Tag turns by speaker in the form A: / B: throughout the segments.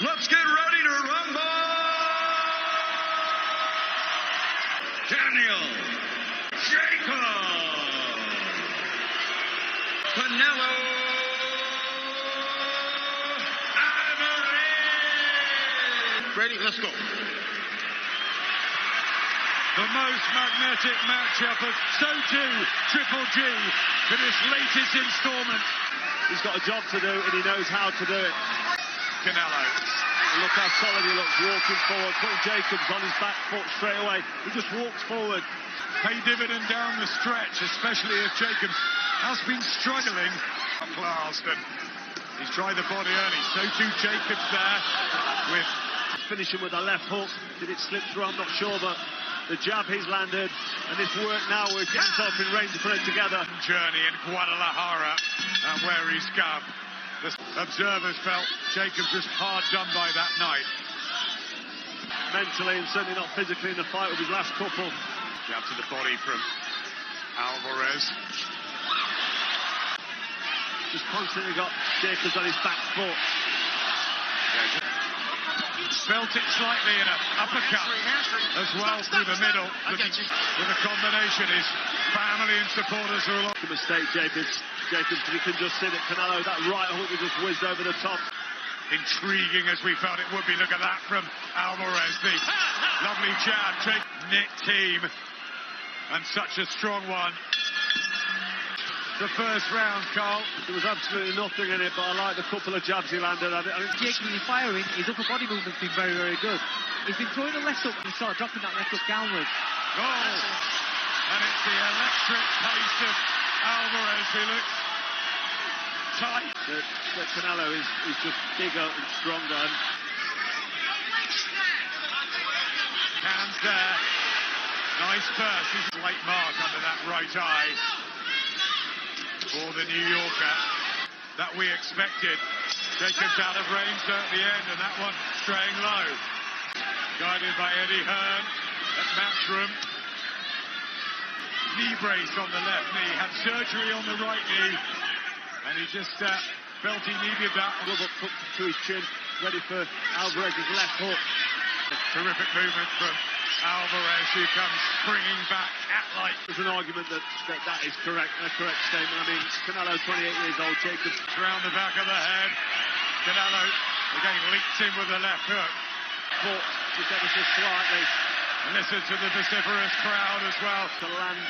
A: Let's get ready to rumble! Daniel Jacob! Canelo Alvarez! Ready? Let's go. The most magnetic matchup of So too Triple G for this latest installment.
B: He's got a job to do and he knows how to do it.
A: Canelo.
B: Look how solid he looks, walking forward, putting Jacobs on his back foot straight away. He just walks forward.
A: Pay dividend down the stretch, especially if Jacobs has been struggling. Last, and he's tried the body early. So too Jacobs there with
B: finishing with a left hook. Did it slip through? I'm not sure, but the jab he's landed, and this work now where he gets himself in range to put it together.
A: Journey in Guadalajara and where he's come. The observers felt Jacobs was hard done by that night.
B: Mentally and certainly not physically in the fight with his last couple.
A: Jab to the body from Alvarez.
B: Just constantly got Jacobs on his back foot.
A: Felt it slightly in an uppercut as well through the middle. With a combination, his family and supporters are along.
B: The mistake, Jacobs, if he can just sit at Canelo, that right hook that just whizzed over the top.
A: Intriguing as we felt it would be. Look at that from Alvarez. The lovely jab. Nick team. And such a strong one. The first round, Carl.
B: There was absolutely nothing in it, but I like the couple of jabs he landed. I think
C: Jacob is firing. His upper body movement's been very, very good. He's been throwing a left hook and he started dropping that left hook downwards.
A: Oh! And it's the electric pace of Alvarez who looks tight.
B: But Canelo is just bigger and stronger.
A: Hands there. Nice burst. He's a late mark under that right eye for the New Yorker that we expected. Jacobs out of range there at the end, and that one straying low. Guided by Eddie Hearn at Matchroom. Knee brace on the left knee. Had surgery on the right knee. And he just felt he needed that.
B: Rub up to his chin, ready for Alvarez's left hook.
A: Terrific movement from Alvarez, who comes springing back at light.
B: There's an argument that is correct, a correct statement. I mean, Canelo, 28 years old, Jacobs.
A: Round the back of the head. Canelo again leaps in with the left hook.
B: But just ever so slightly.
A: And listen to the vociferous crowd as well.
B: To land,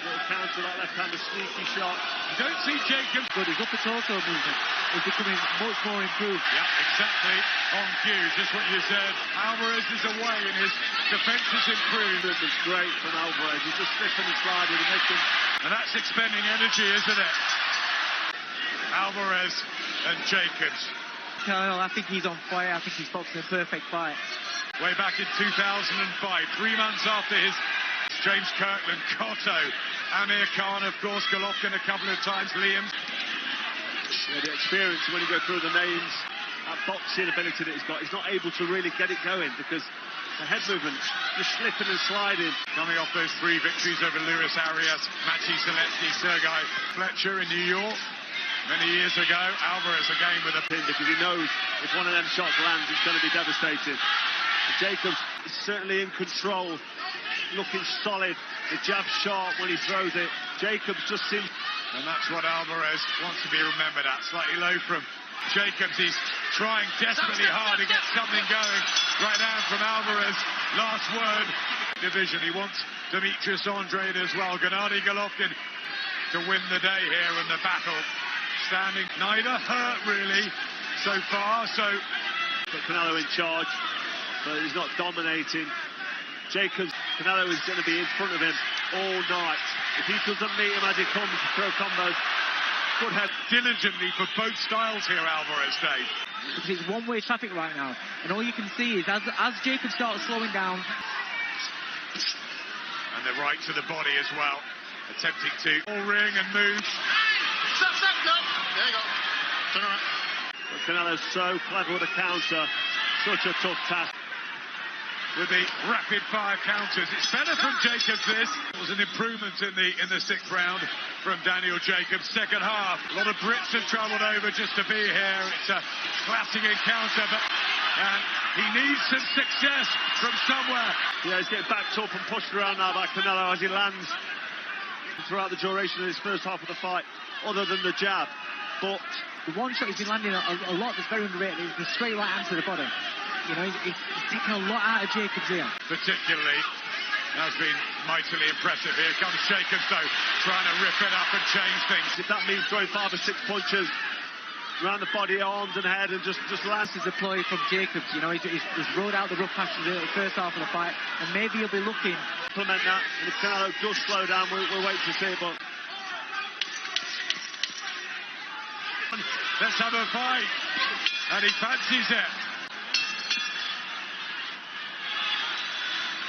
B: little counter, that left-hander sneaky shot.
A: You don't see Jacobs.
C: But his upper torso movement is becoming much more improved.
A: Yeah, exactly. On cue, just what you said. Alvarez is away and his defense has improved.
B: It was great from Alvarez. He's just slipping and sliding and making...
A: And that's expending energy, isn't it? Alvarez and Jacobs.
C: No, I think he's on fire. I think he's boxing a perfect fight.
A: Way back in 2005, 3 months after his James Kirkland, Cotto, Amir Khan, of course, Golovkin a couple of times, Liam.
B: Yeah, the experience when you go through the names, that boxing ability that he's got, he's not able to really get it going because the head movement just slipping and sliding.
A: Coming off those 3 victories over Luis Arias, Maciej Zalewski, Sergei Fletcher in New York. Many years ago, Alvarez again with a
B: pin because he knows if one of them shots lands, it's going to be devastating. And Jacobs is certainly in control, looking solid. The jab sharp when he throws it. Jacobs just seems...
A: And that's what Alvarez wants to be remembered at. Slightly low from Jacobs. He's trying desperately hard to get something going. Right now from Alvarez. Last word. Division. He wants Demetrius Andrade as well. Gennady Golovkin to win the day here in the battle. Standing neither hurt really so far. So
B: got Canelo in charge, but he's not dominating. Canelo is going to be in front of him all night. If he doesn't meet him as he comes to throw combos, could have
A: diligently for both styles here, Alvarez, Dave.
C: Because it's one-way traffic right now, and all you can see is as Jacob starts slowing down.
A: And the right to the body as well, attempting to all ring and move.
D: Stop, no. There you go. Turn around.
B: But Canelo's so clever with a counter, such a tough task.
A: With the rapid-fire counters. It's better from Jacobs, this. It was an improvement in the 6th round from Daniel Jacobs. Second half, a lot of Brits have travelled over just to be here. It's a classic encounter, but And he needs some success from somewhere.
B: Yeah, he's getting backed up and pushed around now by Canelo as he lands throughout the duration of his first half of the fight, other than the jab. But
C: the one shot he's been landing a lot that's very underrated is the straight right hand to the body. You know, he's taking a lot out of Jacobs here.
A: Particularly, has been mightily impressive. Here comes Jacobs, though, trying to rip it up and change things.
B: If that means throwing 5 or 6 punches around the body, arms and head, and just lands
C: his deploy from Jacobs. You know, he's rode out the rough patches in the first half of the fight, and maybe he'll be looking
B: to implement that. And if Canelo does slow down, we'll wait to see. But
A: let's have a fight, and he fancies it.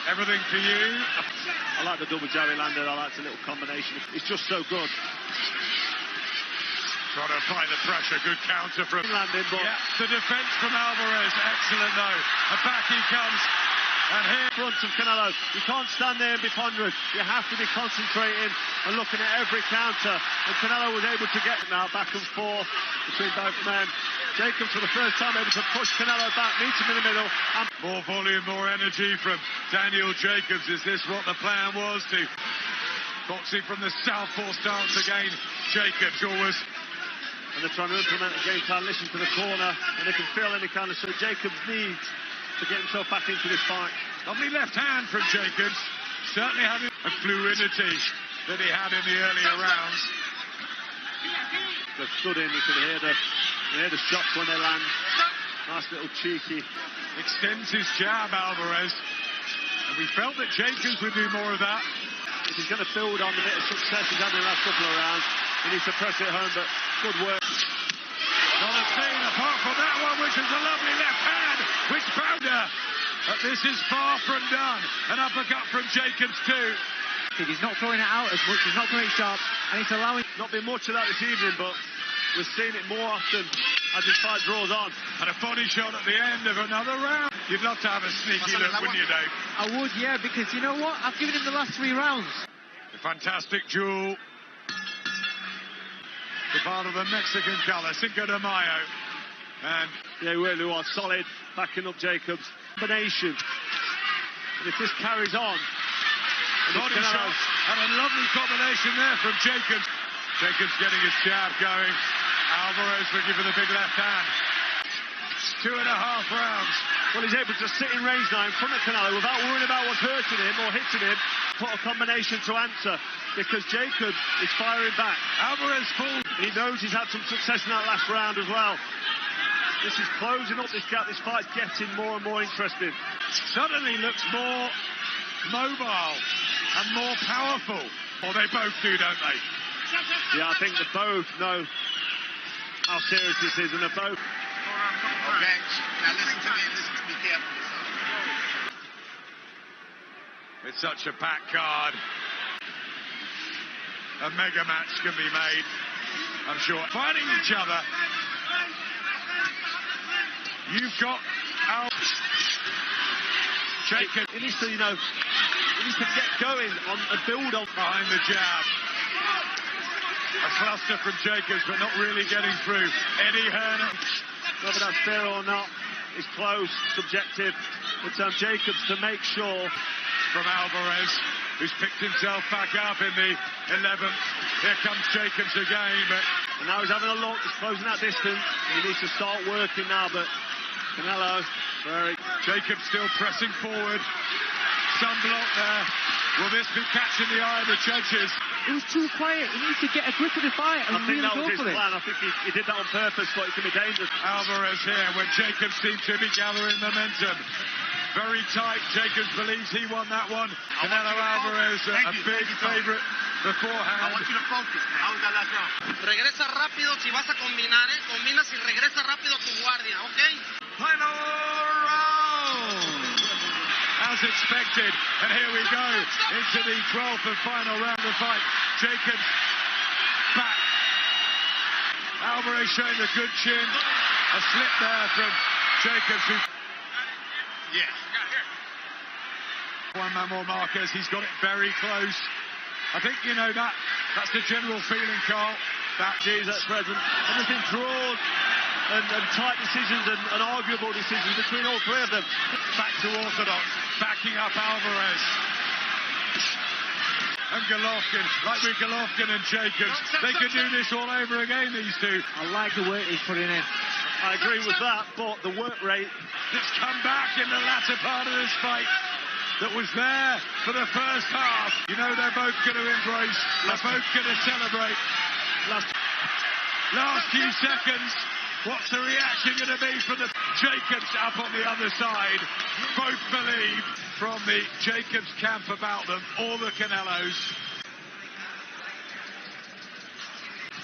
A: Everything for you.
B: I like the double jab he landed. I like the little combination. It's just so good.
A: Trying to apply the pressure. Good counter from
B: landing, but
A: yeah, the defense from Alvarez. Excellent, though. And back he comes. And here,
B: front of Canelo. You can't stand there and be ponderous. You have to be concentrating and looking at every counter. And Canelo was able to get it now back and forth between both men. Jacobs for the first time able to push Canelo back, meet him in the middle. And
A: more volume, more energy from Daniel Jacobs. Is this what the plan was to boxing from the southpaw stance again? Jacobs always.
B: And they're trying to implement a game plan, listen to the corner, and they can feel any kind of. So Jacobs needs to get himself back into this fight.
A: Lovely left hand from Jacobs. Certainly having a fluidity that he had in the earlier rounds.
B: They've stood in, you can hear the shots when they land. Nice little cheeky.
A: Extends his jab, Alvarez. And we felt that Jacobs would do more of that.
B: If he's going to build on the bit of success he's had in the last couple of rounds, he needs to press it home, but good work.
A: Not a thing apart from that one, which is a lovely left hand, which Bowder. But this is far from done. An uppercut from Jacobs too.
C: He's not throwing it out as much, he's not throwing it sharp, and it's allowing...
B: Not been much of that this evening, but we're seeing it more often as this fight draws on.
A: And a body shot at the end of another round. You'd love to have a sneaky look, wouldn't you, Dave?
C: I would, yeah, because you know what? I've given him the last 3 rounds.
A: A fantastic duel. The part of the Mexican colour, Cinco de Mayo. And
B: they really are solid, backing up Jacobs. Combination. And if this carries on,
A: body shot and a lovely combination there from Jacobs. Jacobs getting his jab going. Alvarez looking for the big left hand. 2.5 rounds.
B: Well, he's able to sit in range now in front of Canelo without worrying about what's hurting him or hitting him. Put a combination to answer because Jacobs is firing back.
A: Alvarez full.
B: He knows he's had some success in that last round as well. This is closing up this gap. This fight's getting more and more interesting.
A: Suddenly looks more mobile and more powerful. Well, they both do, don't they?
B: Yeah, I think they both know how serious this is, and they're both.
D: Okay, now listen to me carefully.
A: With such a packed card, a mega match can be made, I'm sure. Fighting each other. You've got Jacobs.
B: He needs to, he needs to get going on a build on
A: behind the jab. A cluster from Jacobs, but not really getting through. Eddie Hearn.
B: Whether that's fair or not is close, subjective. But Jacobs to make sure.
A: From Alvarez, who's picked himself back up in the 11th. Here comes Jacobs again,
B: and now he's having a look. He's closing that distance. He needs to start working now, but Canelo,
A: Jacobs still pressing forward. Some block there. Will this be catching the eye of the judges?
C: It was too quiet. He needs to get a grip of the fight and really go for it.
B: I think that was his plan. I think he did that on purpose, but it can be dangerous.
A: Alvarez here when Jacobs seemed to be gathering momentum. Very tight. Jacobs believes he won that one. Canelo Alvarez, a big favorite beforehand.
D: I want you to focus. How was that last round? Regresa rápido si vas a combinar, combinas y regresa rápido a tu guardia, ¿ok?
A: Final round! As expected, and here we go into the 12th and final round of the fight. Jacobs back. Alvarez showing a good chin. A slip there from Jacobs.
D: Yeah.
A: One man more Marquez. He's got it very close. I think, that's the general feeling, Carl.
B: That G's at present. Everything drawn. and tight decisions and arguable decisions between all three of them.
A: Back to orthodox, backing up Alvarez. And Golovkin, like with Golovkin and Jacobs, they could do this all over again, these two.
C: I like the work he's putting in.
B: I agree with that, but the work rate
A: That's come back in the latter part of this fight that was there for the first half. You know they're both going to embrace, they're both going to celebrate. Last few seconds, what's the reaction going to be from the Jacobs up on the other side? Both believe from the Jacobs camp about them, all the Canelos.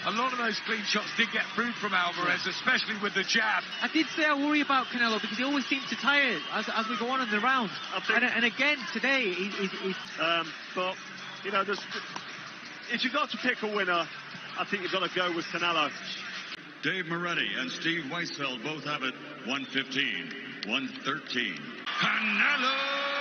A: A lot of those clean shots did get through from Alvarez, especially with the jab.
C: I did say I worry about Canelo because he always seems to tire as we go on in the round. And again, today, he's...
B: But, you know, if you've got to pick a winner, I think you've got to go with Canelo.
E: Dave Moretti and Steve Weisfeld both have it 115, 113. Canelo!